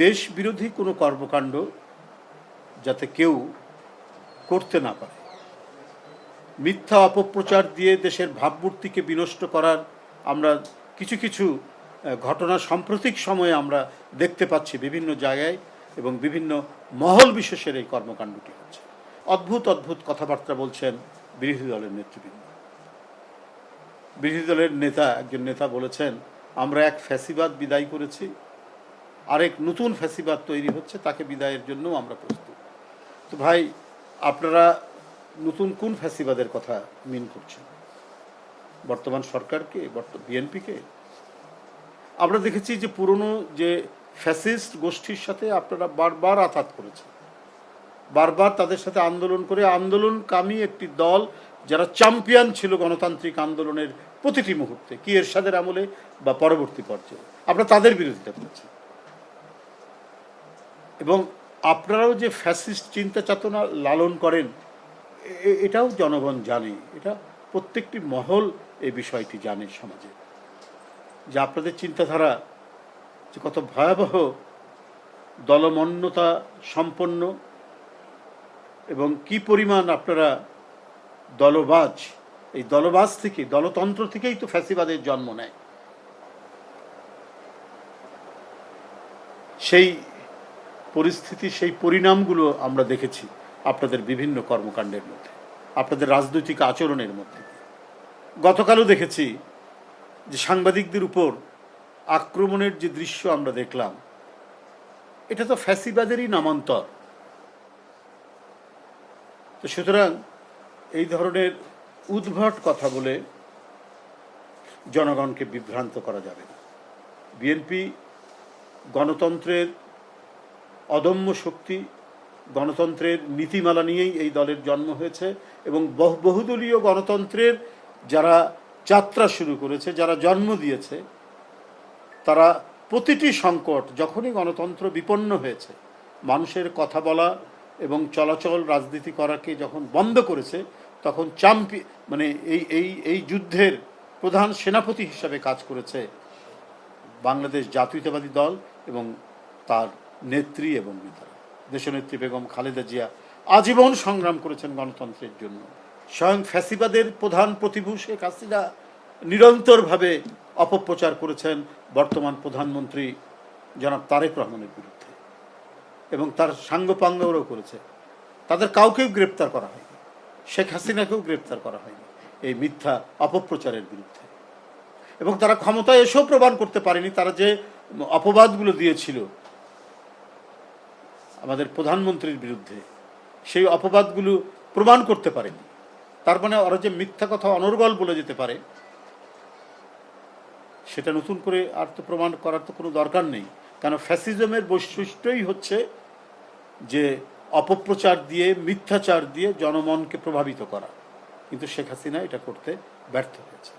দেশ বিরোধী কোনো কর্মকাণ্ড যাতে কেউ করতে না পারে, মিথ্যা অপপ্রচার দিয়ে দেশের ভাবমূর্তিকে বিনষ্ট করার আমরা কিছু কিছু ঘটনা সাম্প্রতিক সময়ে আমরা দেখতে পাচ্ছি বিভিন্ন জায়গায় এবং বিভিন্ন মহল বিশেষের এই কর্মকাণ্ডটি হচ্ছে। অদ্ভুত অদ্ভুত কথাবার্তা বলছেন বিরোধী দলের নেতৃবৃন্দ। বিরোধী দলের একজন নেতা বলেছেন, আমরা এক ফ্যাসিবাদ বিদায় করেছি, আরেক নতুন ফ্যাসিবাদ তৈরি হচ্ছে, তাকে বিদায়ের জন্য আমরা প্রস্তুত। তো ভাই, আপনারা নতুন কোন ফ্যাসিবাদের কথা মিন করছেন? বর্তমান সরকারকে, বিএনপিকে? আমরা দেখেছি যে পুরনো যে ফ্যাসিস্ট গোষ্ঠীর সাথে আপনারা বারবার আঘাত করেছেন, বারবার তাদের সাথে আন্দোলন করে আন্দোলনকামী একটি দল যারা চ্যাম্পিয়ন ছিল গণতান্ত্রিক আন্দোলনের প্রতিটি মুহূর্তে, কি এরশাদের আমলে বা পরবর্তী পর্যায়ে, আপনারা তাদের বিরোধিতা করেছেন। এবং আপনারাও যে ফ্যাসিস্ট চিন্তা চেতনা লালন করেন এটাও জনগণ জানে, এটা প্রত্যেকটি মহল এই বিষয়টি জানে সমাজে, যে আপনাদের চিন্তাধারা যে কত ভয়াবহ, দলমন্যতা সম্পন্ন এবং কি পরিমাণ আপনারা দলবাজ। এই দলবাজ থেকে, দলতন্ত্র থেকেই তো ফ্যাসিবাদের জন্ম নেয়। সেই পরিস্থিতি, সেই পরিণামগুলো আমরা দেখেছি আপনাদের বিভিন্ন কর্মকাণ্ডের মধ্যে, আপনাদের রাজনৈতিক আচরণের মধ্যে। গতকালও দেখেছি যে সাংবাদিকদের উপর আক্রমণের যে দৃশ্য আমরা দেখলাম, এটা তো ফ্যাসিবাদেরই নামান্তর। তো সুতরাং এই ধরনের উদ্ভট কথা বলে জনগণকে বিভ্রান্ত করা যাবে না। বিএনপি গণতন্ত্রের অদম্য শক্তি, গণতন্ত্রের নীতিমালা নিয়েই এই দলের জন্ম হয়েছে এবং বহুদলীয় গণতন্ত্রের যারা যাত্রা শুরু করেছে, যারা জন্ম দিয়েছে, তারা প্রতিটি সংকট, যখনই গণতন্ত্র বিপন্ন হয়েছে, মানুষের কথা বলা এবং চলাচল রাজনীতি করাকে যখন বন্ধ করেছে, তখন এই যুদ্ধের প্রধান সেনাপতি হিসাবে কাজ করেছে বাংলাদেশ জাতীয়তাবাদী দল এবং তার নেত্রী এবং নেতারা। দেশনেত্রী বেগম খালেদা জিয়া আজীবন সংগ্রাম করেছেন গণতন্ত্রের জন্য। স্বয়ং ফ্যাসিবাদের প্রধান প্রতিভূ শেখ হাসিনা নিরন্তরভাবে অপপ্রচার করেছেন বর্তমান প্রধানমন্ত্রী জনাব তারেক রহমানের বিরুদ্ধে এবং তার সাঙ্গপাঙ্গরাও করেছে। তাদের কাউকেও গ্রেপ্তার করা হয়নি, শেখ হাসিনাকেও গ্রেপ্তার করা হয়নি এই মিথ্যা অপপ্রচারের বিরুদ্ধে। এবং তারা ক্ষমতায় এসেও প্রমাণ করতে পারেনি, তারা যে অপবাদগুলো দিয়েছিল আমাদের প্রধানমন্ত্রীর বিরুদ্ধে, সেই অপবাদগুলো প্রমাণ করতে পারেনি। তার মানে ওরা যে মিথ্যা কথা অনর্গল বলে যেতে পারে, সেটা নতুন করে আর তো প্রমাণ করার তো কোনো দরকার নেই। কারণ ফ্যাসিজমের বৈশিষ্ট্যই হচ্ছে যে অপপ্রচার দিয়ে, মিথ্যাচার দিয়ে জনমনকে প্রভাবিত করা। কিন্তু শেখ হাসিনা এটা করতে ব্যর্থ হয়েছে।